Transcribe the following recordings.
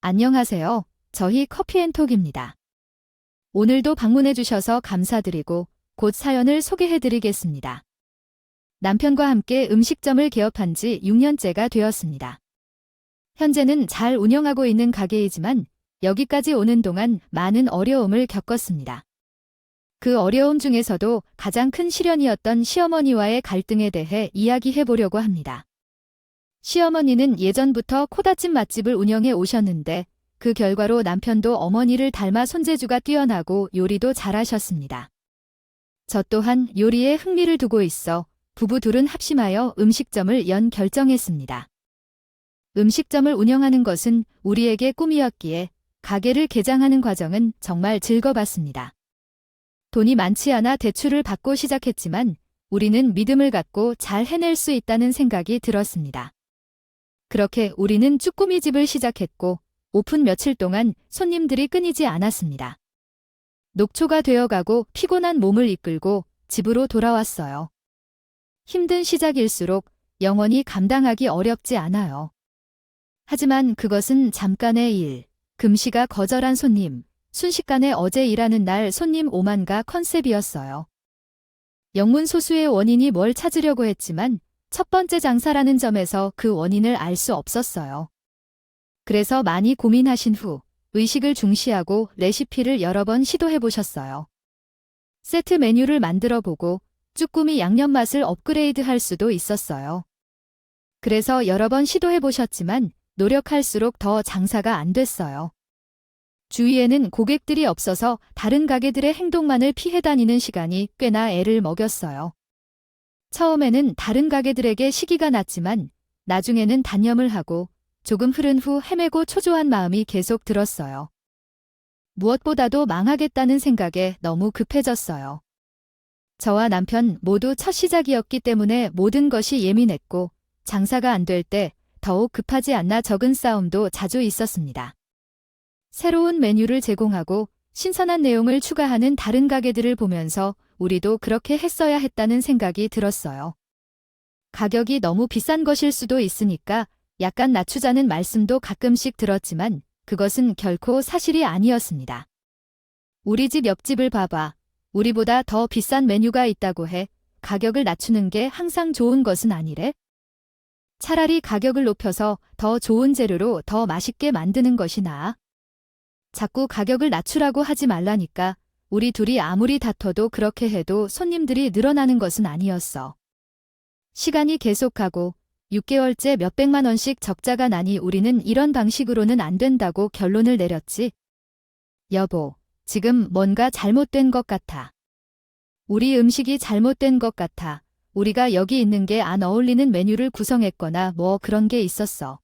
안녕하세요. 저희 커피앤톡입니다. 오늘도 방문해 주셔서 감사드리고 곧 사연을 소개해 드리겠습니다. 남편과 함께 음식점을 개업한 지 6년째가 되었습니다. 현재는 잘 운영하고 있는 가게이지만 여기까지 오는 동안 많은 어려움을 겪었습니다. 그 어려움 중에서도 가장 큰 시련이었던 시어머니와의 갈등에 대해 이야기해 보려고 합니다. 시어머니는 예전부터 코다집 맛집을 운영해 오셨는데 그 결과로 남편도 어머니를 닮아 손재주가 뛰어나고 요리도 잘하셨습니다. 저 또한 요리에 흥미를 두고 있어 부부 둘은 합심하여 음식점을 연 결정했습니다. 음식점을 운영하는 것은 우리에게 꿈이었기에 가게를 개장하는 과정은 정말 즐거웠습니다. 돈이 많지 않아 대출을 받고 시작했지만 우리는 믿음을 갖고 잘 해낼 수 있다는 생각이 들었습니다. 그렇게 우리는 쭈꾸미집을 시작했고 오픈 며칠 동안 손님들이 끊이지 않았습니다. 녹초가 되어가고 피곤한 몸을 이끌고 집으로 돌아왔어요. 힘든 시작일수록 영원히 감당하기 어렵지 않아요. 하지만 그것은 잠깐의 일, 금시가 거절한 손님, 순식간에 어제 일하는 날 손님 오만가 컨셉이었어요. 영문소수의 원인이 뭘 찾으려고 했지만 첫 번째 장사라는 점에서 그 원인을 알 수 없었어요. 그래서 많이 고민하신 후 의식을 중시하고 레시피를 여러 번 시도해 보셨어요. 세트 메뉴를 만들어 보고 쭈꾸미 양념 맛을 업그레이드 할 수도 있었어요. 그래서 여러 번 시도해 보셨지만 노력할수록 더 장사가 안 됐어요. 주위에는 고객들이 없어서 다른 가게들의 행동만을 피해 다니는 시간이 꽤나 애를 먹였어요. 처음에는 다른 가게들에게 시기가 났지만 나중에는 단념을 하고 조금 흐른 후 헤매고 초조한 마음이 계속 들었어요. 무엇보다도 망하겠다는 생각에 너무 급해졌어요. 저와 남편 모두 첫 시작이었기 때문에 모든 것이 예민했고 장사가 안 될 때 더욱 급하지 않나 적은 싸움도 자주 있었습니다. 새로운 메뉴를 제공하고 신선한 내용을 추가하는 다른 가게들을 보면서 우리도 그렇게 했어야 했다는 생각이 들었어요. 가격이 너무 비싼 것일 수도 있으니까 약간 낮추자는 말씀도 가끔씩 들었지만 그것은 결코 사실이 아니었습니다. 우리 집 옆집을 봐봐. 우리보다 더 비싼 메뉴가 있다고 해 가격을 낮추는 게 항상 좋은 것은 아니래? 차라리 가격을 높여서 더 좋은 재료로 더 맛있게 만드는 것이 나아. 자꾸 가격을 낮추라고 하지 말라니까. 우리 둘이 아무리 다퉈도 그렇게 해도 손님들이 늘어나는 것은 아니었어. 시간이 계속가고 6개월째 몇백만 원씩 적자가 나니 우리는 이런 방식으로는 안 된다고 결론을 내렸지. 여보, 지금 뭔가 잘못된 것 같아. 우리 음식이 잘못된 것 같아. 우리가 여기 있는 게 안 어울리는 메뉴를 구성했거나 뭐 그런 게 있었어.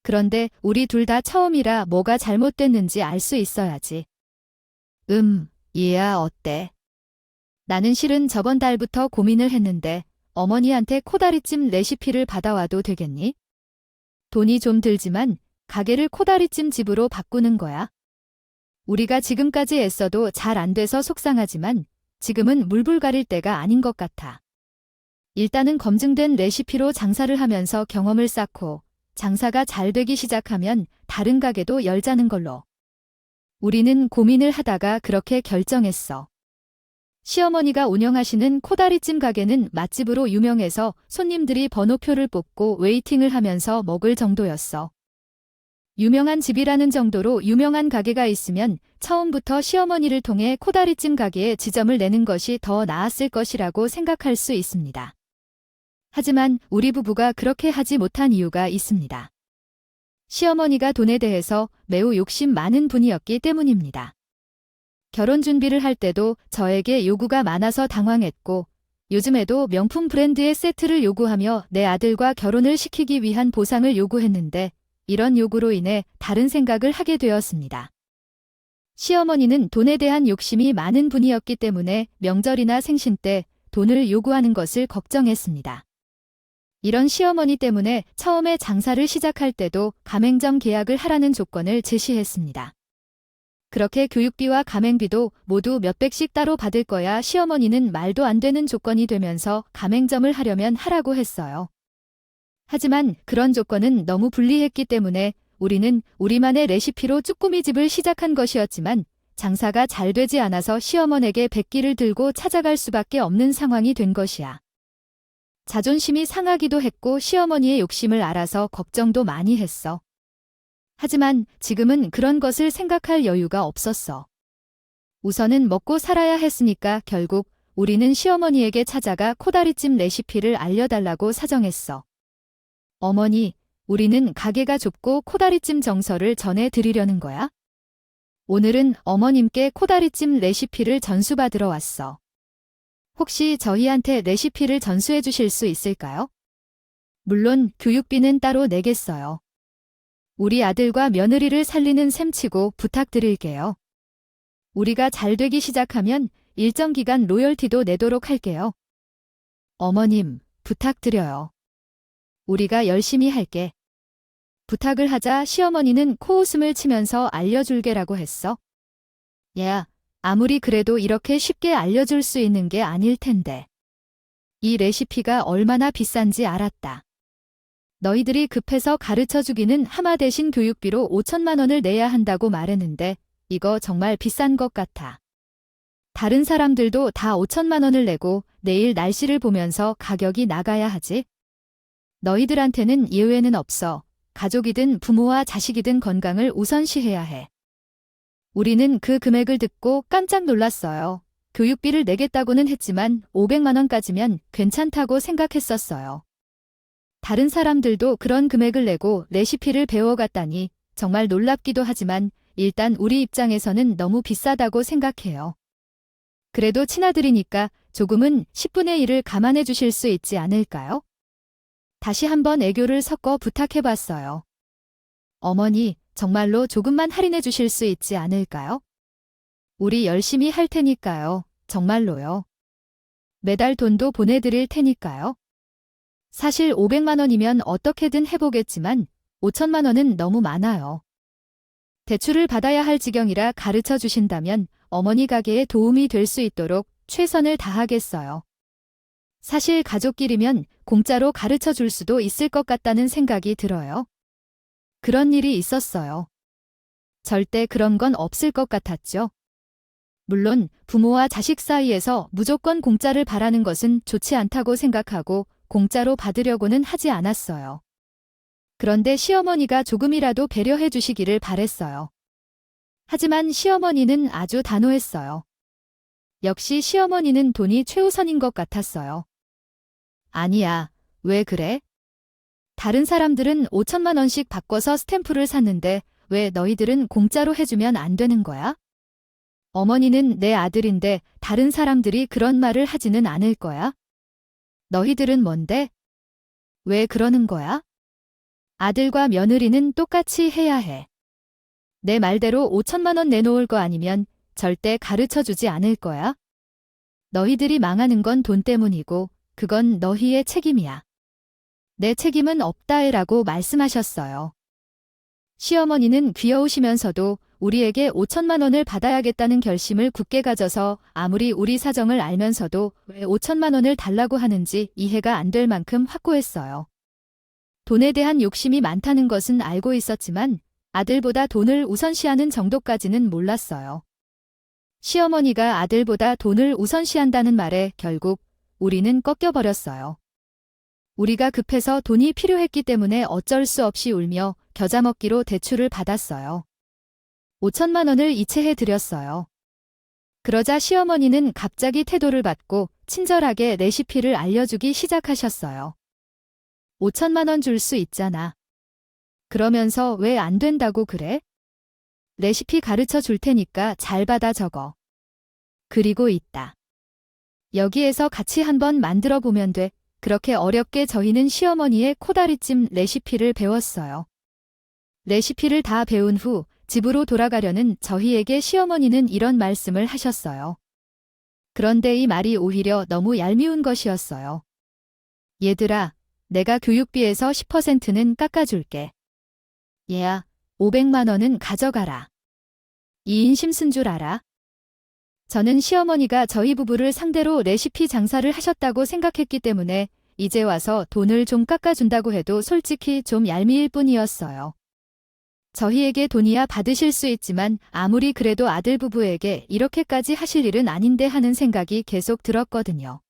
그런데 우리 둘 다 처음이라 뭐가 잘못됐는지 알 수 있어야지. 얘야 어때? 나는 실은 저번 달부터 고민을 했는데 어머니한테 코다리찜 레시피를 받아와도 되겠니? 돈이 좀 들지만 가게를 코다리찜 집으로 바꾸는 거야. 우리가 지금까지 애써도 잘 안 돼서 속상하지만 지금은 물불 가릴 때가 아닌 것 같아. 일단은 검증된 레시피로 장사를 하면서 경험을 쌓고 장사가 잘 되기 시작하면 다른 가게도 열자는 걸로. 우리는 고민을 하다가 그렇게 결정했어. 시어머니가 운영하시는 코다리찜 가게는 맛집으로 유명해서 손님들이 번호표를 뽑고 웨이팅을 하면서 먹을 정도였어. 유명한 집이라는 정도로 유명한 가게가 있으면 처음부터 시어머니를 통해 코다리찜 가게에 지점을 내는 것이 더 나았을 것이라고 생각할 수 있습니다. 하지만 우리 부부가 그렇게 하지 못한 이유가 있습니다. 시어머니가 돈에 대해서 매우 욕심 많은 분이었기 때문입니다. 결혼 준비를 할 때도 저에게 요구가 많아서 당황했고 요즘에도 명품 브랜드의 세트를 요구하며 내 아들과 결혼을 시키기 위한 보상을 요구했는데 이런 요구로 인해 다른 생각을 하게 되었습니다. 시어머니는 돈에 대한 욕심이 많은 분이었기 때문에 명절이나 생신 때 돈을 요구하는 것을 걱정했습니다. 이런 시어머니 때문에 처음에 장사를 시작할 때도 가맹점 계약을 하라는 조건을 제시했습니다. 그렇게 교육비와 가맹비도 모두 몇백씩 따로 받을 거야 시어머니는 말도 안 되는 조건이 되면서 가맹점을 하려면 하라고 했어요. 하지만 그런 조건은 너무 불리했기 때문에 우리는 우리만의 레시피로 쭈꾸미집을 시작한 것이었지만 장사가 잘 되지 않아서 시어머니에게 백기를 들고 찾아갈 수밖에 없는 상황이 된 것이야. 자존심이 상하기도 했고 시어머니의 욕심을 알아서 걱정도 많이 했어. 하지만 지금은 그런 것을 생각할 여유가 없었어. 우선은 먹고 살아야 했으니까 결국 우리는 시어머니에게 찾아가 코다리찜 레시피를 알려달라고 사정했어. 어머니, 우리는 가게가 좁고 코다리찜 정서를 전해드리려는 거야? 오늘은 어머님께 코다리찜 레시피를 전수받으러 왔어. 혹시 저희한테 레시피를 전수해 주실 수 있을까요? 물론 교육비는 따로 내겠어요. 우리 아들과 며느리를 살리는 셈치고 부탁드릴게요. 우리가 잘 되기 시작하면 일정 기간 로열티도 내도록 할게요. 어머님, 부탁드려요. 우리가 열심히 할게. 부탁을 하자 시어머니는 코웃음을 치면서 알려줄게라고 했어. 야, 아무리 그래도 이렇게 쉽게 알려줄 수 있는 게 아닐 텐데. 이 레시피가 얼마나 비싼지 알았다. 너희들이 급해서 가르쳐주기는 하마 대신 교육비로 5천만 원을 내야 한다고 말했는데 이거 정말 비싼 것 같아. 다른 사람들도 다 5천만 원을 내고 내일 날씨를 보면서 가격이 나가야 하지. 너희들한테는 예외는 없어. 가족이든 부모와 자식이든 건강을 우선시해야 해. 우리는 그 금액을 듣고 깜짝 놀랐어요. 교육비를 내겠다고는 했지만 500만 원까지면 괜찮다고 생각했었어요. 다른 사람들도 그런 금액을 내고 레시피를 배워갔다니 정말 놀랍기도 하지만 일단 우리 입장에서는 너무 비싸다고 생각해요. 그래도 친아들이니까 조금은 10분의 1을 감안해 주실 수 있지 않을까요? 다시 한번 애교를 섞어 부탁해봤어요. 어머니, 정말로 조금만 할인해 주실 수 있지 않을까요? 우리 열심히 할 테니까요. 정말로요. 매달 돈도 보내드릴 테니까요. 사실 500만 원이면 어떻게든 해보겠지만 5천만 원은 너무 많아요. 대출을 받아야 할 지경이라 가르쳐 주신다면 어머니 가게에 도움이 될 수 있도록 최선을 다하겠어요. 사실 가족끼리면 공짜로 가르쳐 줄 수도 있을 것 같다는 생각이 들어요. 그런 일이 있었어요. 절대 그런 건 없을 것 같았죠. 물론 부모와 자식 사이에서 무조건 공짜를 바라는 것은 좋지 않다고 생각하고 공짜로 받으려고는 하지 않았어요. 그런데 시어머니가 조금이라도 배려해 주시기를 바랬어요. 하지만 시어머니는 아주 단호했어요. 역시 시어머니는 돈이 최우선인 것 같았어요. 아니야, 왜 그래? 다른 사람들은 5천만 원씩 바꿔서 스탬프를 샀는데 왜 너희들은 공짜로 해주면 안 되는 거야? 어머니는 내 아들인데 다른 사람들이 그런 말을 하지는 않을 거야? 너희들은 뭔데? 왜 그러는 거야? 아들과 며느리는 똑같이 해야 해. 내 말대로 5천만 원 내놓을 거 아니면 절대 가르쳐주지 않을 거야. 너희들이 망하는 건 돈 때문이고 그건 너희의 책임이야. 내 책임은 없다라고 말씀하셨어요. 시어머니는 귀여우시면서도 우리에게 5천만 원을 받아야겠다는 결심을 굳게 가져서 아무리 우리 사정을 알면서도 왜 5천만 원을 달라고 하는지 이해가 안 될 만큼 확고했어요. 돈에 대한 욕심이 많다는 것은 알고 있었지만 아들보다 돈을 우선시하는 정도까지는 몰랐어요. 시어머니가 아들보다 돈을 우선시한다는 말에 결국 우리는 꺾여버렸어요. 우리가 급해서 돈이 필요했기 때문에 어쩔 수 없이 울며 겨자 먹기로 대출을 받았어요. 5천만 원을 이체해 드렸어요. 그러자 시어머니는 갑자기 태도를 받고 친절하게 레시피를 알려주기 시작하셨어요. 5천만 원 줄 수 있잖아. 그러면서 왜 안 된다고 그래? 레시피 가르쳐 줄 테니까 잘 받아 적어. 그리고 있다. 여기에서 같이 한번 만들어 보면 돼. 그렇게 어렵게 저희는 시어머니의 코다리찜 레시피를 배웠어요. 레시피를 다 배운 후 집으로 돌아가려는 저희에게 시어머니는 이런 말씀을 하셨어요. 그런데 이 말이 오히려 너무 얄미운 것이었어요. 얘들아, 내가 교육비에서 10%는 깎아줄게. 얘야, 500만 원은 가져가라. 2인 심슨 줄 알아? 저는 시어머니가 저희 부부를 상대로 레시피 장사를 하셨다고 생각했기 때문에 이제 와서 돈을 좀 깎아준다고 해도 솔직히 좀 얄미울 뿐이었어요. 저희에게 돈이야 받으실 수 있지만 아무리 그래도 아들 부부에게 이렇게까지 하실 일은 아닌데 하는 생각이 계속 들었거든요.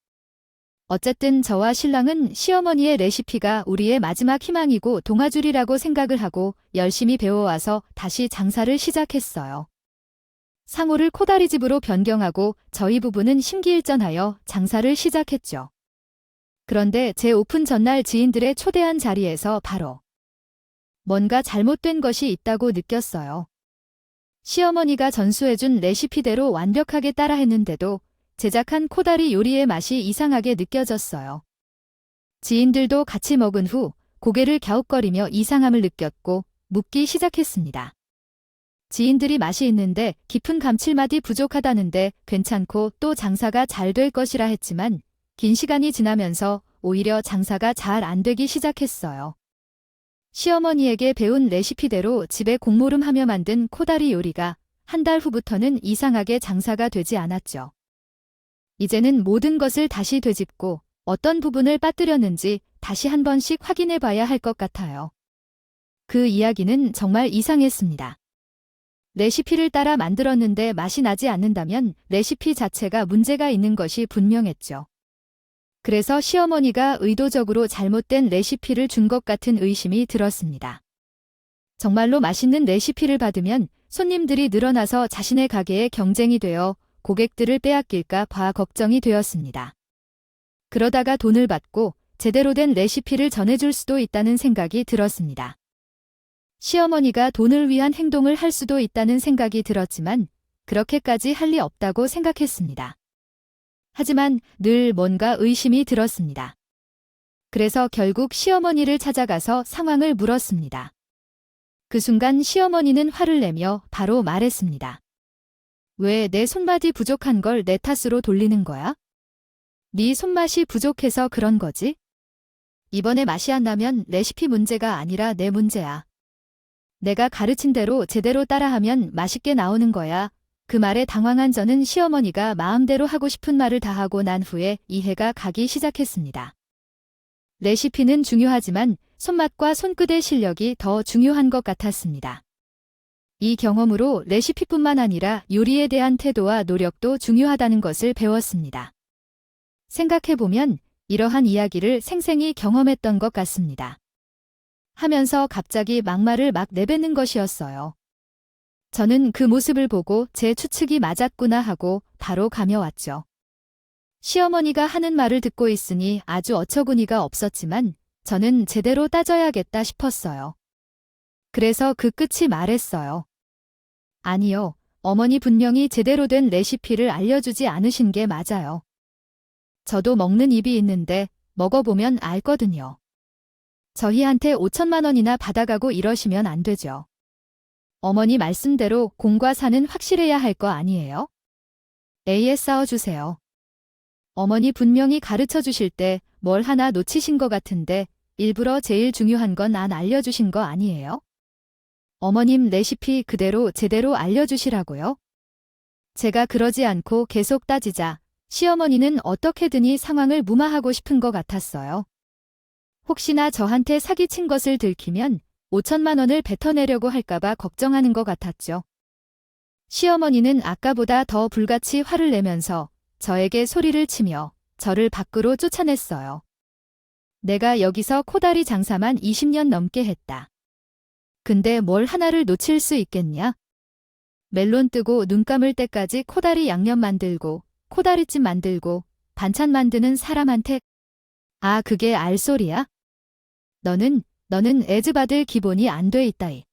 어쨌든 저와 신랑은 시어머니의 레시피가 우리의 마지막 희망이고 동아줄이라고 생각을 하고 열심히 배워와서 다시 장사를 시작했어요. 상호를 코다리집으로 변경하고 저희 부부는 심기일전하여 장사를 시작했죠. 그런데 제 오픈 전날 지인들의 초대한 자리에서 바로 뭔가 잘못된 것이 있다고 느꼈어요. 시어머니가 전수해준 레시피대로 완벽하게 따라했는데도 제작한 코다리 요리의 맛이 이상하게 느껴졌어요. 지인들도 같이 먹은 후 고개를 갸웃거리며 이상함을 느꼈고 묻기 시작했습니다. 지인들이 맛이 있는데 깊은 감칠맛이 부족하다는데 괜찮고 또 장사가 잘 될 것이라 했지만 긴 시간이 지나면서 오히려 장사가 잘 안 되기 시작했어요. 시어머니에게 배운 레시피대로 집에 공모름하며 만든 코다리 요리가 한 달 후부터는 이상하게 장사가 되지 않았죠. 이제는 모든 것을 다시 되짚고 어떤 부분을 빠뜨렸는지 다시 한 번씩 확인해 봐야 할 것 같아요. 그 이야기는 정말 이상했습니다. 레시피를 따라 만들었는데 맛이 나지 않는다면 레시피 자체가 문제가 있는 것이 분명했죠. 그래서 시어머니가 의도적으로 잘못된 레시피를 준 것 같은 의심이 들었습니다. 정말로 맛있는 레시피를 받으면 손님들이 늘어나서 자신의 가게에 경쟁이 되어 고객들을 빼앗길까 봐 걱정이 되었습니다. 그러다가 돈을 받고 제대로 된 레시피를 전해줄 수도 있다는 생각이 들었습니다. 시어머니가 돈을 위한 행동을 할 수도 있다는 생각이 들었지만 그렇게까지 할 리 없다고 생각했습니다. 하지만 늘 뭔가 의심이 들었습니다. 그래서 결국 시어머니를 찾아가서 상황을 물었습니다. 그 순간 시어머니는 화를 내며 바로 말했습니다. 왜 내 손맛이 부족한 걸 내 탓으로 돌리는 거야? 네 손맛이 부족해서 그런 거지? 이번에 맛이 안 나면 레시피 문제가 아니라 내 문제야. 내가 가르친 대로 제대로 따라하면 맛있게 나오는 거야. 그 말에 당황한 저는 시어머니가 마음대로 하고 싶은 말을 다 하고 난 후에 이해가 가기 시작했습니다. 레시피는 중요하지만 손맛과 손끝의 실력이 더 중요한 것 같았습니다. 이 경험으로 레시피뿐만 아니라 요리에 대한 태도와 노력도 중요하다는 것을 배웠습니다. 생각해보면 이러한 이야기를 생생히 경험했던 것 같습니다. 하면서 갑자기 막말을 막 내뱉는 것이었어요. 저는 그 모습을 보고 제 추측이 맞았구나 하고 바로 감여왔죠. 시어머니가 하는 말을 듣고 있으니 아주 어처구니가 없었지만 저는 제대로 따져야겠다 싶었어요. 그래서 그 끝이 말했어요. 아니요, 어머니 분명히 제대로 된 레시피를 알려주지 않으신 게 맞아요. 저도 먹는 입이 있는데 먹어보면 알거든요. 저희한테 5천만 원이나 받아가고 이러시면 안 되죠. 어머니 말씀대로 공과 사는 확실해야 할 거 아니에요? A에 싸워주세요. 어머니 분명히 가르쳐 주실 때 뭘 하나 놓치신 것 같은데 일부러 제일 중요한 건 안 알려주신 거 아니에요? 어머님 레시피 그대로 제대로 알려주시라고요? 제가 그러지 않고 계속 따지자 시어머니는 어떻게든지 상황을 무마하고 싶은 것 같았어요. 혹시나 저한테 사기친 것을 들키면 5천만 원을 뱉어내려고 할까봐 걱정하는 것 같았죠. 시어머니는 아까보다 더 불같이 화를 내면서 저에게 소리를 치며 저를 밖으로 쫓아냈어요. 내가 여기서 코다리 장사만 20년 넘게 했다. 근데 뭘 하나를 놓칠 수 있겠냐? 멜론 뜨고 눈 감을 때까지 코다리 양념 만들고 코다리찜 만들고 반찬 만드는 사람한테 아 그게 알소리야? 너는 애즈받을 기본이 안 돼 있다이.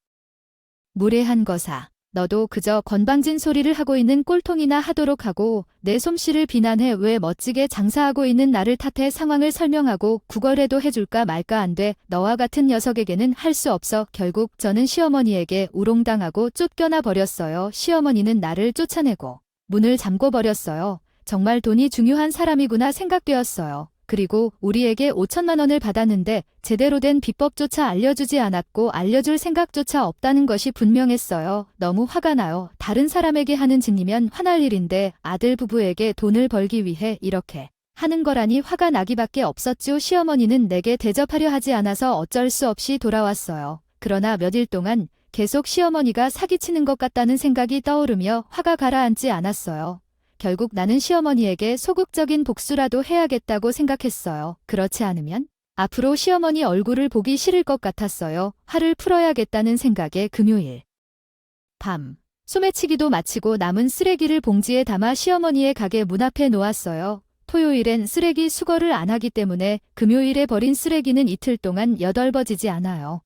무례한 거사. 너도 그저 건방진 소리를 하고 있는 꼴통이나 하도록 하고 내 솜씨를 비난해 왜 멋지게 장사하고 있는 나를 탓해 상황을 설명하고 구걸해도 해줄까 말까 안 돼. 너와 같은 녀석에게는 할 수 없어. 결국 저는 시어머니에게 우롱당하고 쫓겨나 버렸어요. 시어머니는 나를 쫓아내고 문을 잠궈버렸어요. 정말 돈이 중요한 사람이구나 생각되었어요. 그리고 우리에게 5천만 원을 받았는데 제대로 된 비법조차 알려주지 않았고 알려줄 생각조차 없다는 것이 분명했어요. 너무 화가 나요. 다른 사람에게 하는 짓이면 화날 일인데 아들 부부에게 돈을 벌기 위해 이렇게 하는 거라니 화가 나기밖에 없었죠. 시어머니는 내게 대접하려 하지 않아서 어쩔 수 없이 돌아왔어요. 그러나 몇 일 동안 계속 시어머니가 사기치는 것 같다는 생각이 떠오르며 화가 가라앉지 않았어요. 결국 나는 시어머니에게 소극적인 복수라도 해야겠다고 생각했어요. 그렇지 않으면 앞으로 시어머니 얼굴을 보기 싫을 것 같았어요. 화를 풀어야겠다는 생각에 금요일 밤 소매치기도 마치고 남은 쓰레기를 봉지에 담아 시어머니의 가게 문 앞에 놓았어요. 토요일엔 쓰레기 수거를 안 하기 때문에 금요일에 버린 쓰레기는 이틀 동안 여덜버지지 않아요.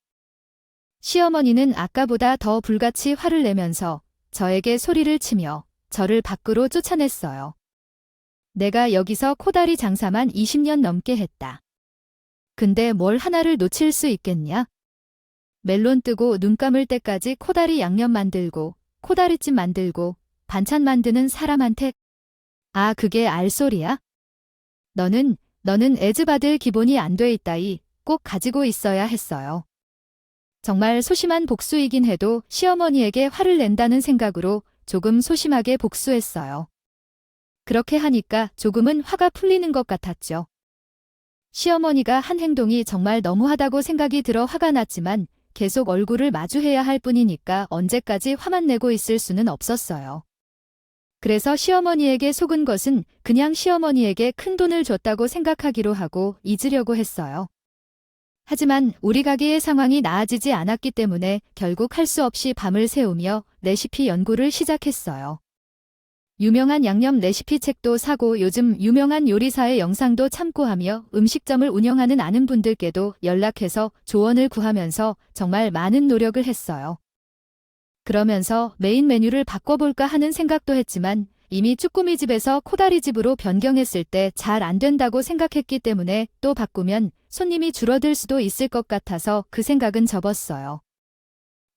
시어머니는 아까보다 더 불같이 화를 내면서 저에게 소리를 치며 저를 밖으로 쫓아냈어요. 내가 여기서 코다리 장사만 20년 넘게 했다. 근데 뭘 하나를 놓칠 수 있겠냐? 멜론 뜨고 눈 감을 때까지 코다리 양념 만들고 코다리찜 만들고 반찬 만드는 사람한테 그게 알소리야? 너는 애즈받을 기본이 안 돼 있다이 꼭 가지고 있어야 했어요. 정말 소심한 복수이긴 해도 시어머니에게 화를 낸다는 생각으로 조금 소심하게 복수했어요. 그렇게 하니까 조금은 화가 풀리는 것 같았죠. 시어머니가 한 행동이 정말 너무하다고 생각이 들어 화가 났지만 계속 얼굴을 마주해야 할 뿐이니까 언제까지 화만 내고 있을 수는 없었어요. 그래서 시어머니에게 속은 것은 그냥 시어머니에게 큰 돈을 줬다고 생각하기로 하고 잊으려고 했어요. 하지만 우리 가게의 상황이 나아지지 않았기 때문에 결국 할 수 없이 밤을 새우며 레시피 연구를 시작했어요. 유명한 양념 레시피 책도 사고 요즘 유명한 요리사의 영상도 참고하며 음식점을 운영하는 아는 분들께도 연락해서 조언을 구하면서 정말 많은 노력을 했어요. 그러면서 메인 메뉴를 바꿔볼까 하는 생각도 했지만 이미 쭈꾸미집에서 코다리집으로 변경했을 때 잘 안 된다고 생각했기 때문에 또 바꾸면 손님이 줄어들 수도 있을 것 같아서 그 생각은 접었어요.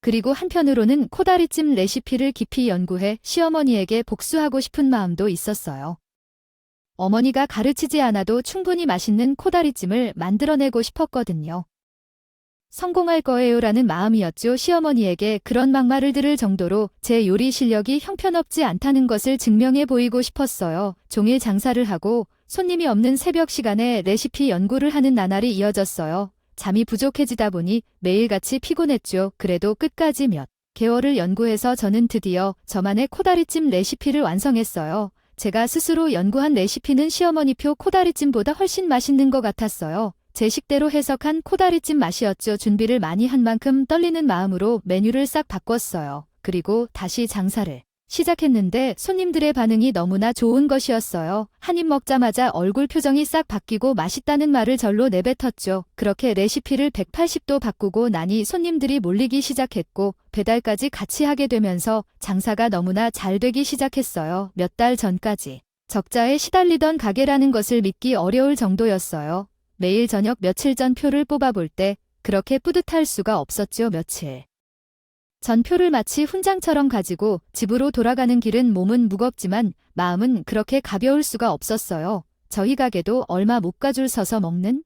그리고 한편으로는 코다리찜 레시피를 깊이 연구해 시어머니에게 복수하고 싶은 마음도 있었어요. 어머니가 가르치지 않아도 충분히 맛있는 코다리찜을 만들어내고 싶었거든요. 성공할 거예요라는 마음이었죠. 시어머니에게 그런 막말을 들을 정도로 제 요리 실력이 형편없지 않다는 것을 증명해 보이고 싶었어요. 종일 장사를 하고 손님이 없는 새벽 시간에 레시피 연구를 하는 나날이 이어졌어요. 잠이 부족해지다 보니 매일같이 피곤했죠. 그래도 끝까지 몇 개월을 연구해서 저는 드디어 저만의 코다리찜 레시피를 완성했어요. 제가 스스로 연구한 레시피는 시어머니표 코다리찜보다 훨씬 맛있는 것 같았어요. 제 식대로 해석한 코다리찜 맛이었죠. 준비를 많이 한 만큼 떨리는 마음으로 메뉴를 싹 바꿨어요. 그리고 다시 장사를 시작했는데 손님들의 반응이 너무나 좋은 것이었어요. 한 입 먹자마자 얼굴 표정이 싹 바뀌고 맛있다는 말을 절로 내뱉었죠. 그렇게 레시피를 180도 바꾸고 나니 손님들이 몰리기 시작했고 배달까지 같이 하게 되면서 장사가 너무나 잘 되기 시작했어요. 몇 달 전까지 적자에 시달리던 가게라는 것을 믿기 어려울 정도였어요. 매일 저녁 며칠 전 표를 뽑아볼 때 그렇게 뿌듯할 수가 없었죠. 며칠 전 표를 마치 훈장처럼 가지고 집으로 돌아가는 길은 몸은 무겁지만 마음은 그렇게 가벼울 수가 없었어요. 저희 가게도 얼마 못 가 줄 서서 먹는?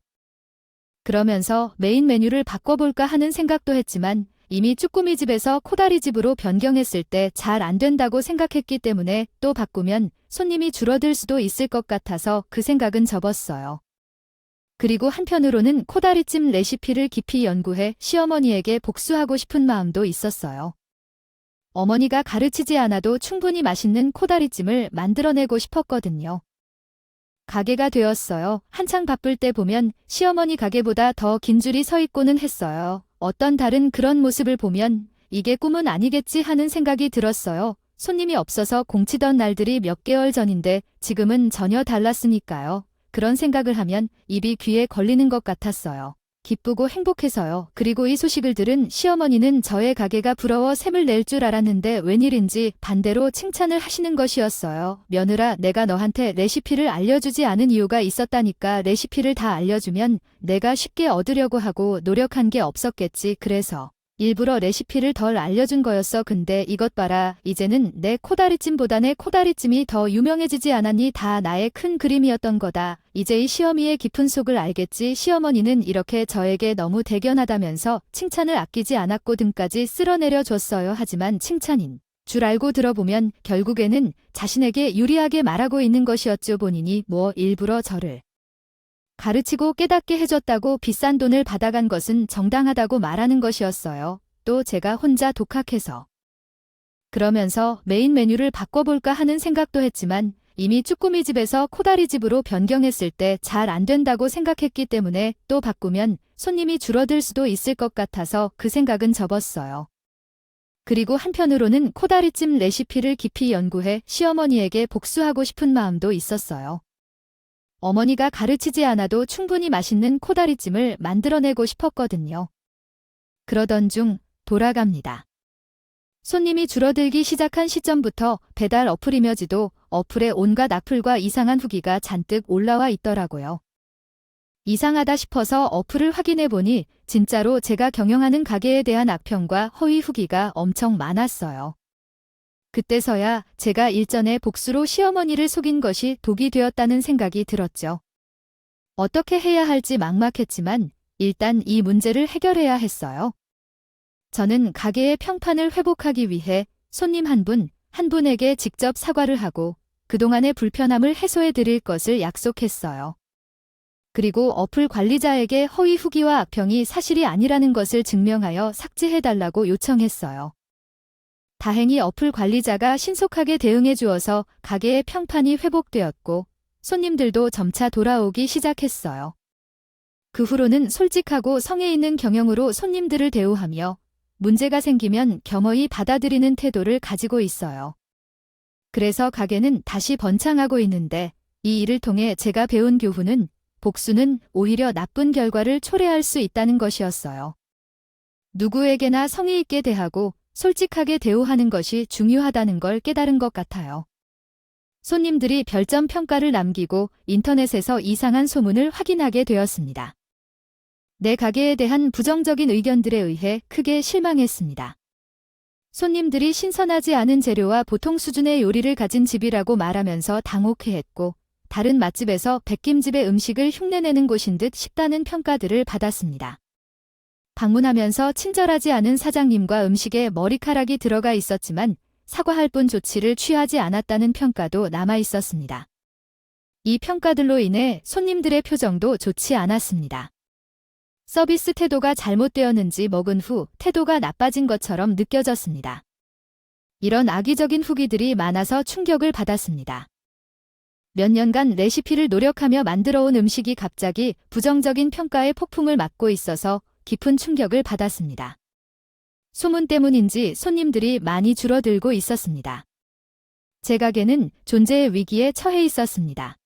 그러면서 메인 메뉴를 바꿔볼까 하는 생각도 했지만 이미 쭈꾸미집에서 코다리집으로 변경했을 때 잘 안 된다고 생각했기 때문에 또 바꾸면 손님이 줄어들 수도 있을 것 같아서 그 생각은 접었어요. 그리고 한편으로는 코다리찜 레시피를 깊이 연구해 시어머니에게 복수하고 싶은 마음도 있었어요. 어머니가 가르치지 않아도 충분히 맛있는 코다리찜을 만들어내고 싶었거든요. 가게가 되었어요. 한창 바쁠 때 보면 시어머니 가게보다 더 긴 줄이 서 있고는 했어요. 어떤 다른 그런 모습을 보면 이게 꿈은 아니겠지 하는 생각이 들었어요. 손님이 없어서 공치던 날들이 몇 개월 전인데 지금은 전혀 달랐으니까요. 그런 생각을 하면 입이 귀에 걸리는 것 같았어요. 기쁘고 행복해서요. 그리고 이 소식을 들은 시어머니는 저의 가게가 부러워 샘을 낼 줄 알았는데 웬일인지 반대로 칭찬을 하시는 것이었어요. 며느라, 내가 너한테 레시피를 알려주지 않은 이유가 있었다니까. 레시피를 다 알려주면 내가 쉽게 얻으려고 하고 노력한 게 없었겠지. 그래서 일부러 레시피를 덜 알려준 거였어. 근데 이것 봐라. 이제는 내 코다리찜이 더 유명해지지 않았니? 다 나의 큰 그림이었던 거다. 이제 이 시어미의 깊은 속을 알겠지. 시어머니는 이렇게 저에게 너무 대견하다면서 칭찬을 아끼지 않았고 등까지 쓸어내려 줬어요. 하지만 칭찬인 줄 알고 들어보면 결국에는 자신에게 유리하게 말하고 있는 것이었죠. 본인이 뭐 일부러 저를 가르치고 깨닫게 해줬다고 비싼 돈을 받아간 것은 정당하다고 말하는 것이었어요. 또 제가 혼자 독학해서. 그러면서 메인 메뉴를 바꿔볼까 하는 생각도 했지만 이미 쭈꾸미 집에서 코다리 집으로 변경했을 때 잘 안 된다고 생각했기 때문에 또 바꾸면 손님이 줄어들 수도 있을 것 같아서 그 생각은 접었어요. 그리고 한편으로는 코다리찜 레시피를 깊이 연구해 시어머니에게 복수하고 싶은 마음도 있었어요. 어머니가 가르치지 않아도 충분히 맛있는 코다리찜을 만들어내고 싶었거든요. 그러던 중 돌아갑니다. 손님이 줄어들기 시작한 시점부터 배달 어플이며지도 어플에 온갖 악플과 이상한 후기가 잔뜩 올라와 있더라고요. 이상하다 싶어서 어플을 확인해 보니 진짜로 제가 경영하는 가게에 대한 악평과 허위 후기가 엄청 많았어요. 그때서야 제가 일전에 복수로 시어머니를 속인 것이 독이 되었다는 생각이 들었죠. 어떻게 해야 할지 막막했지만 일단 이 문제를 해결해야 했어요. 저는 가게의 평판을 회복하기 위해 손님 한 분에게 직접 사과를 하고 그동안의 불편함을 해소해 드릴 것을 약속했어요. 그리고 어플 관리자에게 허위 후기와 악평이 사실이 아니라는 것을 증명하여 삭제해달라고 요청했어요. 다행히 어플 관리자가 신속하게 대응해 주어서 가게의 평판이 회복되었고 손님들도 점차 돌아오기 시작했어요. 그 후로는 솔직하고 성의 있는 경영으로 손님들을 대우하며 문제가 생기면 겸허히 받아들이는 태도를 가지고 있어요. 그래서 가게는 다시 번창하고 있는데 이 일을 통해 제가 배운 교훈은 복수는 오히려 나쁜 결과를 초래할 수 있다는 것이었어요. 누구에게나 성의 있게 대하고 솔직하게 대우하는 것이 중요하다는 걸 깨달은 것 같아요. 손님들이 별점 평가를 남기고 인터넷에서 이상한 소문을 확인하게 되었습니다. 내 가게에 대한 부정적인 의견들에 의해 크게 실망했습니다. 손님들이 신선하지 않은 재료와 보통 수준의 요리를 가진 집이라고 말하면서 당혹해했고 다른 맛집에서 백김집의 음식을 흉내내는 곳인 듯 싶다는 평가들을 받았습니다. 방문하면서 친절하지 않은 사장님과 음식에 머리카락이 들어가 있었지만 사과할 뿐 조치를 취하지 않았다는 평가도 남아 있었습니다. 이 평가들로 인해 손님들의 표정도 좋지 않았습니다. 서비스 태도가 잘못되었는지 먹은 후 태도가 나빠진 것처럼 느껴졌습니다. 이런 악의적인 후기들이 많아서 충격을 받았습니다. 몇 년간 레시피를 노력하며 만들어온 음식이 갑자기 부정적인 평가의 폭풍을 맞고 있어서 깊은 충격을 받았습니다. 소문 때문인지 손님들이 많이 줄어들고 있었습니다. 제 가게는 존재의 위기에 처해 있었습니다.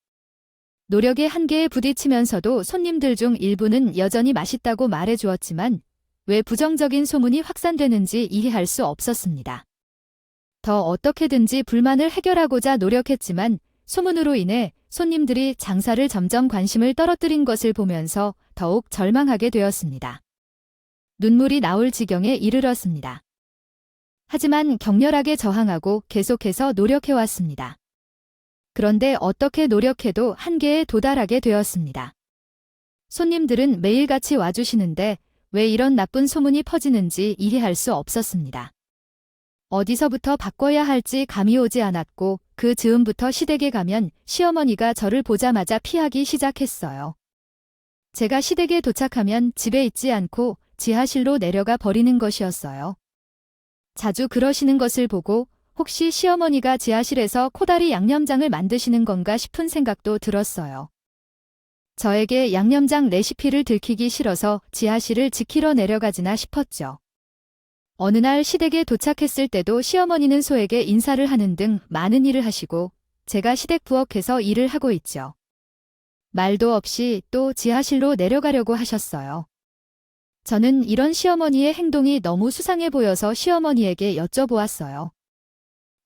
노력의 한계에 부딪히면서도 손님들 중 일부는 여전히 맛있다고 말해주었지만 왜 부정적인 소문이 확산되는지 이해할 수 없었습니다. 더 어떻게든지 불만을 해결하고자 노력했지만 소문으로 인해 손님들이 장사를 점점 관심을 떨어뜨린 것을 보면서 더욱 절망하게 되었습니다. 눈물이 나올 지경에 이르렀습니다. 하지만 격렬하게 저항하고 계속해서 노력해왔습니다. 그런데 어떻게 노력해도 한계에 도달하게 되었습니다. 손님들은 매일같이 와주시는데 왜 이런 나쁜 소문이 퍼지는지 이해할 수 없었습니다. 어디서부터 바꿔야 할지 감이 오지 않았고 그 즈음부터 시댁에 가면 시어머니가 저를 보자마자 피하기 시작했어요. 제가 시댁에 도착하면 집에 있지 않고 지하실로 내려가 버리는 것이었어요. 자주 그러시는 것을 보고 혹시 시어머니가 지하실에서 코다리 양념장을 만드시는 건가 싶은 생각도 들었어요. 저에게 양념장 레시피를 들키기 싫어서 지하실을 지키러 내려가지나 싶었죠. 어느 날 시댁에 도착했을 때도 시어머니는 소에게 인사를 하는 등 많은 일을 하시고 제가 시댁 부엌에서 일을 하고 있죠. 말도 없이 또 지하실로 내려가려고 하셨어요. 저는 이런 시어머니의 행동이 너무 수상해 보여서 시어머니에게 여쭤보았어요.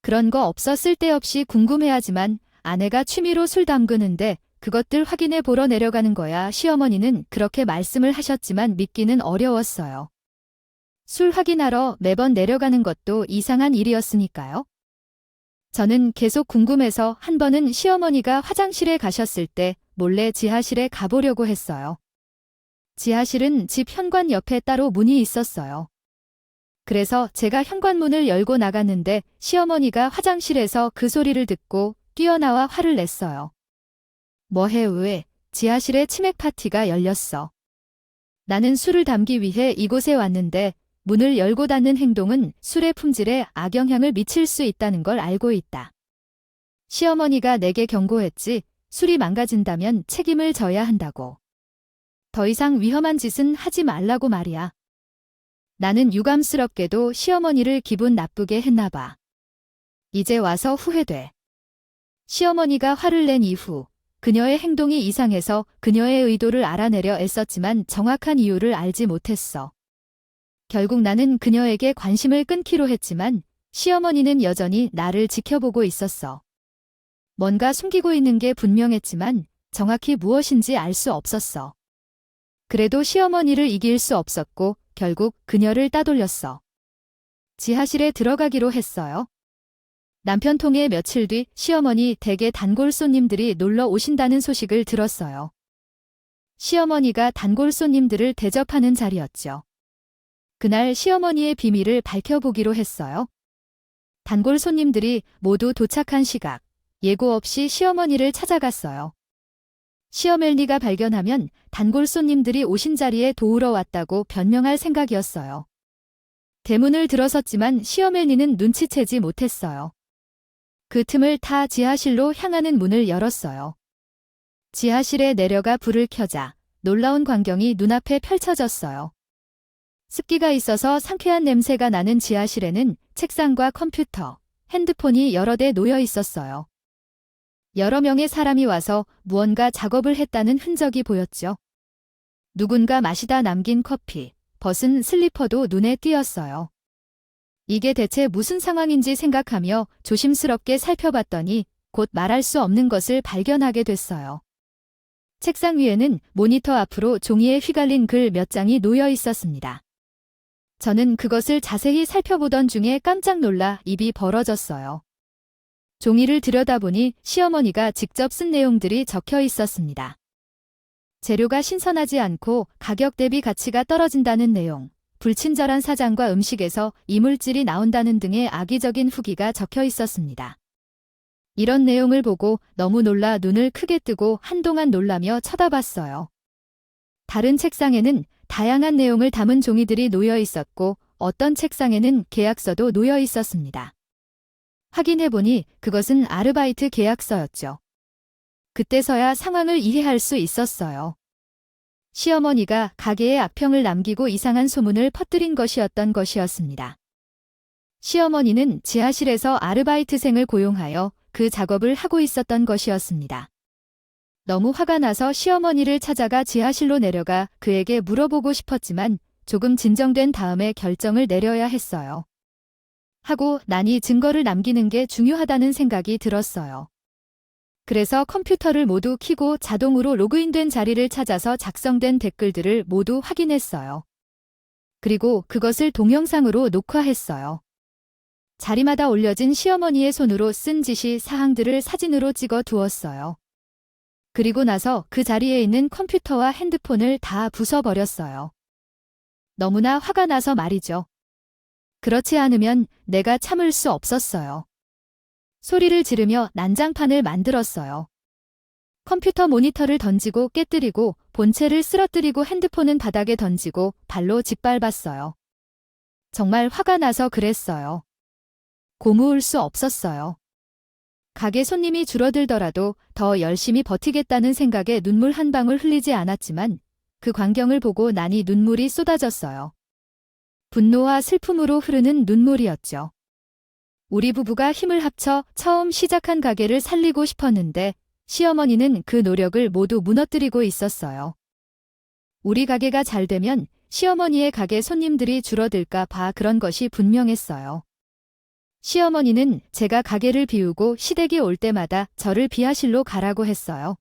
그런 거 없어 쓸데없이 궁금해하지만 아내가 취미로 술 담그는데 그것들 확인해 보러 내려가는 거야. 시어머니는 그렇게 말씀을 하셨지만 믿기는 어려웠어요. 술 확인하러 매번 내려가는 것도 이상한 일이었으니까요. 저는 계속 궁금해서 한 번은 시어머니가 화장실에 가셨을 때 몰래 지하실에 가보려고 했어요. 지하실은 집 현관 옆에 따로 문이 있었어요. 그래서 제가 현관문을 열고 나갔는데 시어머니가 화장실에서 그 소리를 듣고 뛰어나와 화를 냈어요. 뭐해 왜? 지하실에 치맥 파티가 열렸어. 나는 술을 담기 위해 이곳에 왔는데 문을 열고 닫는 행동은 술의 품질에 악영향을 미칠 수 있다는 걸 알고 있다. 시어머니가 내게 경고했지. 술이 망가진다면 책임을 져야 한다고. 더 이상 위험한 짓은 하지 말라고 말이야. 나는 유감스럽게도 시어머니를 기분 나쁘게 했나 봐. 이제 와서 후회돼. 시어머니가 화를 낸 이후 그녀의 행동이 이상해서 그녀의 의도를 알아내려 애썼지만 정확한 이유를 알지 못했어. 결국 나는 그녀에게 관심을 끊기로 했지만 시어머니는 여전히 나를 지켜보고 있었어. 뭔가 숨기고 있는 게 분명했지만 정확히 무엇인지 알 수 없었어. 그래도 시어머니를 이길 수 없었고 결국 그녀를 따돌렸어. 지하실에 들어가기로 했어요. 남편 통해 며칠 뒤 시어머니 댁에 단골 손님들이 놀러 오신다는 소식을 들었어요. 시어머니가 단골 손님들을 대접하는 자리였죠. 그날 시어머니의 비밀을 밝혀보기로 했어요. 단골 손님들이 모두 도착한 시각, 예고 없이 시어머니를 찾아갔어요. 시어멜니가 발견하면 단골 손님들이 오신 자리에 도우러 왔다고 변명할 생각이었어요. 대문을 들어섰지만 시어멜니는 눈치채지 못했어요. 그 틈을 타 지하실로 향하는 문을 열었어요. 지하실에 내려가 불을 켜자 놀라운 광경이 눈앞에 펼쳐졌어요. 습기가 있어서 상쾌한 냄새가 나는 지하실에는 책상과 컴퓨터, 핸드폰이 여러 대 놓여 있었어요. 여러 명의 사람이 와서 무언가 작업을 했다는 흔적이 보였죠. 누군가 마시다 남긴 커피, 벗은 슬리퍼도 눈에 띄었어요. 이게 대체 무슨 상황인지 생각하며 조심스럽게 살펴봤더니 곧 말할 수 없는 것을 발견하게 됐어요. 책상 위에는 모니터 앞으로 종이에 휘갈린 글 몇 장이 놓여 있었습니다. 저는 그것을 자세히 살펴보던 중에 깜짝 놀라 입이 벌어졌어요. 종이를 들여다보니 시어머니가 직접 쓴 내용들이 적혀 있었습니다. 재료가 신선하지 않고 가격 대비 가치가 떨어진다는 내용, 불친절한 사장과 음식에서 이물질이 나온다는 등의 악의적인 후기가 적혀 있었습니다. 이런 내용을 보고 너무 놀라 눈을 크게 뜨고 한동안 놀라며 쳐다봤어요. 다른 책상에는 다양한 내용을 담은 종이들이 놓여 있었고 어떤 책상에는 계약서도 놓여 있었습니다. 확인해보니 그것은 아르바이트 계약서였죠. 그때서야 상황을 이해할 수 있었어요. 시어머니가 가게에 악평을 남기고 이상한 소문을 퍼뜨린 것이었던 것이었습니다. 시어머니는 지하실에서 아르바이트생을 고용하여 그 작업을 하고 있었던 것이었습니다. 너무 화가 나서 시어머니를 찾아가 지하실로 내려가 그에게 물어보고 싶었지만 조금 진정된 다음에 결정을 내려야 했어요. 하고 나니 증거를 남기는 게 중요하다는 생각이 들었어요. 그래서 컴퓨터를 모두 켜고 자동으로 로그인된 자리를 찾아서 작성된 댓글들을 모두 확인했어요. 그리고 그것을 동영상으로 녹화했어요. 자리마다 올려진 시어머니의 손으로 쓴 지시 사항들을 사진으로 찍어 두었어요. 그리고 나서 그 자리에 있는 컴퓨터와 핸드폰을 다 부숴버렸어요. 너무나 화가 나서 말이죠. 그렇지 않으면 내가 참을 수 없었어요. 소리를 지르며 난장판을 만들었어요. 컴퓨터 모니터를 던지고 깨뜨리고 본체를 쓰러뜨리고 핸드폰은 바닥에 던지고 발로 짓밟았어요. 정말 화가 나서 그랬어요. 고무울 수 없었어요. 가게 손님이 줄어들더라도 더 열심히 버티겠다는 생각에 눈물 한 방울 흘리지 않았지만 그 광경을 보고 나니 눈물이 쏟아졌어요. 분노와 슬픔으로 흐르는 눈물이었죠. 우리 부부가 힘을 합쳐 처음 시작한 가게를 살리고 싶었는데 시어머니는 그 노력을 모두 무너뜨리고 있었어요. 우리 가게가 잘 되면 시어머니의 가게 손님들이 줄어들까 봐 그런 것이 분명했어요. 시어머니는 제가 가게를 비우고 시댁이 올 때마다 저를 비하실로 가라고 했어요.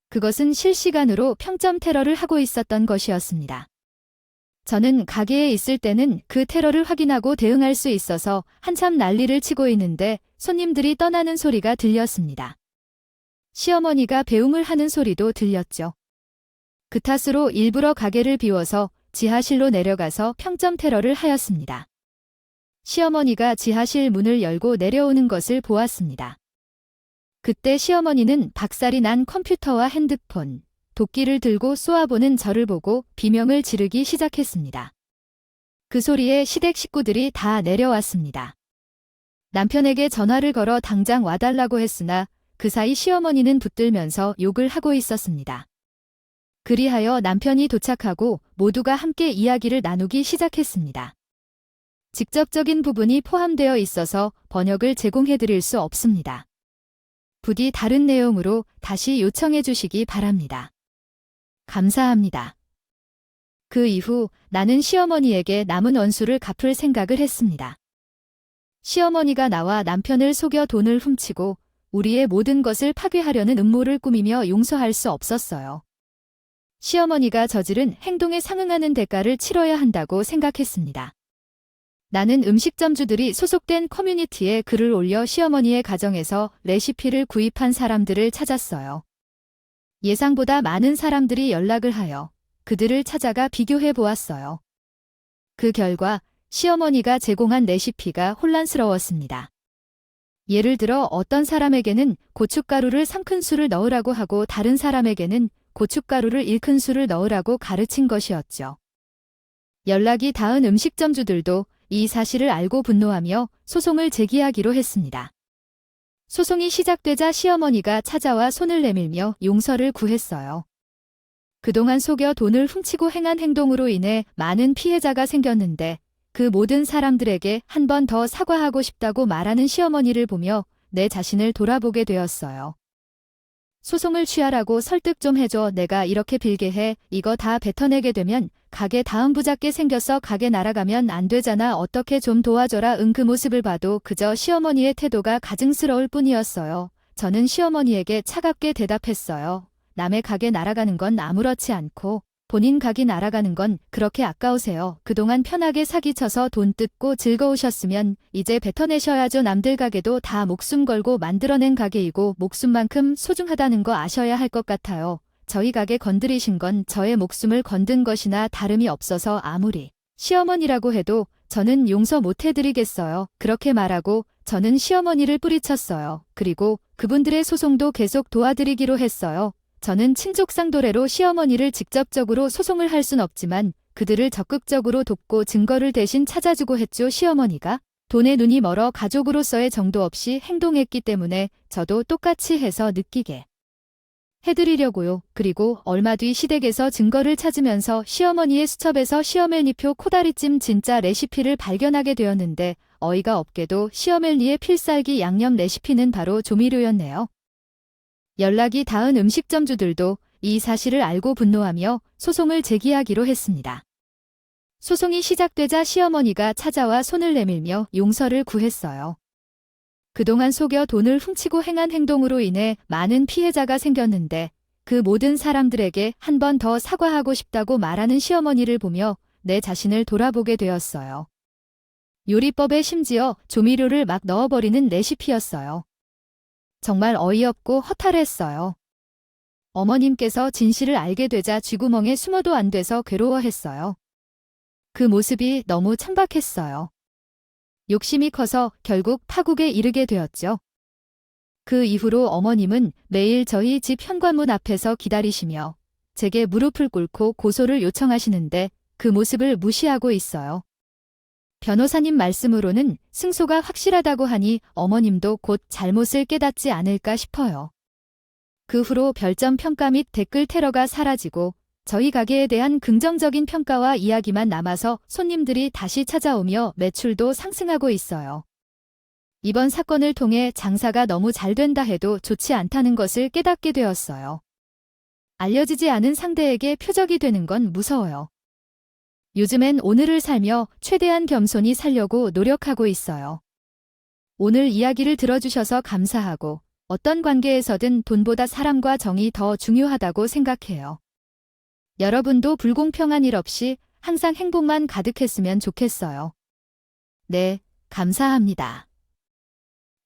그것은 실시간으로 평점 테러를 하고 있었던 것이었습니다. 저는 가게에 있을 때는 그 테러를 확인하고 대응할 수 있어서 한참 난리를 치고 있는데 손님들이 떠나는 소리가 들렸습니다. 시어머니가 배웅을 하는 소리도 들렸죠. 그 탓으로 일부러 가게를 비워서 지하실로 내려가서 평점 테러를 하였습니다. 시어머니가 지하실 문을 열고 내려오는 것을 보았습니다. 그때 시어머니는 박살이 난 컴퓨터와 핸드폰, 도끼를 들고 쏘아보는 저를 보고 비명을 지르기 시작했습니다. 그 소리에 시댁 식구들이 다 내려왔습니다. 남편에게 전화를 걸어 당장 와달라고 했으나 그 사이 시어머니는 붙들면서 욕을 하고 있었습니다. 그리하여 남편이 도착하고 모두가 함께 이야기를 나누기 시작했습니다. 직접적인 부분이 포함되어 있어서 번역을 제공해 드릴 수 없습니다. 부디 다른 내용으로 다시 요청해 주시기 바랍니다. 감사합니다. 그 이후 나는 시어머니에게 남은 원수를 갚을 생각을 했습니다. 시어머니가 나와 남편을 속여 돈을 훔치고 우리의 모든 것을 파괴하려는 음모를 꾸미며 용서할 수 없었어요. 시어머니가 저지른 행동에 상응하는 대가를 치러야 한다고 생각했습니다. 나는 음식점주들이 소속된 커뮤니티에 글을 올려 시어머니의 가정에서 레시피를 구입한 사람들을 찾았어요. 예상보다 많은 사람들이 연락을 하여 그들을 찾아가 비교해 보았어요. 그 결과 시어머니가 제공한 레시피가 혼란스러웠습니다. 예를 들어 어떤 사람에게는 고춧가루를 3큰술을 넣으라고 하고 다른 사람에게는 고춧가루를 1큰술을 넣으라고 가르친 것이었죠. 연락이 닿은 음식점주들도 이 사실을 알고 분노하며 소송을 제기하기로 했습니다. 소송이 시작되자 시어머니가 찾아와 손을 내밀며 용서를 구했어요. 그동안 속여 돈을 훔치고 행한 행동으로 인해 많은 피해자가 생겼는데 그 모든 사람들에게 한 번 더 사과하고 싶다고 말하는 시어머니를 보며 내 자신을 돌아보게 되었어요. 소송을 취하라고 설득 좀 해줘. 내가 이렇게 빌게 해. 이거 다 뱉어내게 되면 가게 다음 부잡게 생겨서 가게 날아가면 안 되잖아. 어떻게 좀 도와줘라. 그 모습을 봐도 그저 시어머니의 태도가 가증스러울 뿐이었어요. 저는 시어머니에게 차갑게 대답했어요. 남의 가게 날아가는 건 아무렇지 않고 본인 가게 날아가는 건 그렇게 아까우세요. 그동안 편하게 사기쳐서 돈 뜯고 즐거우셨으면 이제 뱉어내셔야죠. 남들 가게도 다 목숨 걸고 만들어낸 가게이고 목숨만큼 소중하다는 거 아셔야 할 것 같아요. 저희 가게 건드리신 건 저의 목숨을 건든 것이나 다름이 없어서 아무리 시어머니라고 해도 저는 용서 못 해드리겠어요. 그렇게 말하고 저는 시어머니를 뿌리쳤어요. 그리고 그분들의 소송도 계속 도와드리기로 했어요. 저는 친족 상도례로 시어머니를 직접적으로 소송을 할 순 없지만 그들을 적극적으로 돕고 증거를 대신 찾아주고 했죠. 시어머니가 돈에 눈이 멀어 가족으로서의 정도 없이 행동했기 때문에 저도 똑같이 해서 느끼게 해드리려고요. 그리고 얼마 뒤 시댁에서 증거를 찾으면서 시어머니의 수첩에서 시어멜니표 코다리찜 진짜 레시피를 발견하게 되었는데 어이가 없게도 시어멜니의 필살기 양념 레시피는 바로 조미료였네요. 연락이 닿은 음식점주들도 이 사실을 알고 분노하며 소송을 제기하기로 했습니다. 소송이 시작되자 시어머니가 찾아와 손을 내밀며 용서를 구했어요. 그동안 속여 돈을 훔치고 행한 행동으로 인해 많은 피해자가 생겼는데 그 모든 사람들에게 한 번 더 사과하고 싶다고 말하는 시어머니를 보며 내 자신을 돌아보게 되었어요. 요리법에 심지어 조미료를 막 넣어버리는 레시피였어요. 정말 어이없고 허탈했어요. 어머님께서 진실을 알게 되자 쥐구멍에 숨어도 안 돼서 괴로워했어요. 그 모습이 너무 천박했어요. 욕심이 커서 결국 파국에 이르게 되었죠. 그 이후로 어머님은 매일 저희 집 현관문 앞에서 기다리시며 제게 무릎을 꿇고 고소를 요청하시는데 그 모습을 무시하고 있어요. 변호사님 말씀으로는 승소가 확실하다고 하니 어머님도 곧 잘못을 깨닫지 않을까 싶어요. 그 후로 별점 평가 및 댓글 테러가 사라지고 저희 가게에 대한 긍정적인 평가와 이야기만 남아서 손님들이 다시 찾아오며 매출도 상승하고 있어요. 이번 사건을 통해 장사가 너무 잘 된다 해도 좋지 않다는 것을 깨닫게 되었어요. 알려지지 않은 상대에게 표적이 되는 건 무서워요. 요즘엔 오늘을 살며 최대한 겸손히 살려고 노력하고 있어요. 오늘 이야기를 들어주셔서 감사하고 어떤 관계에서든 돈보다 사람과 정이 더 중요하다고 생각해요. 여러분도 불공평한 일 없이 항상 행복만 가득했으면 좋겠어요. 네, 감사합니다.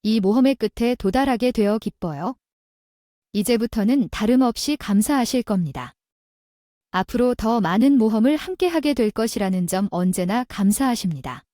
이 모험의 끝에 도달하게 되어 기뻐요. 이제부터는 다름없이 감사하실 겁니다. 앞으로 더 많은 모험을 함께 하게 될 것이라는 점 언제나 감사하십니다.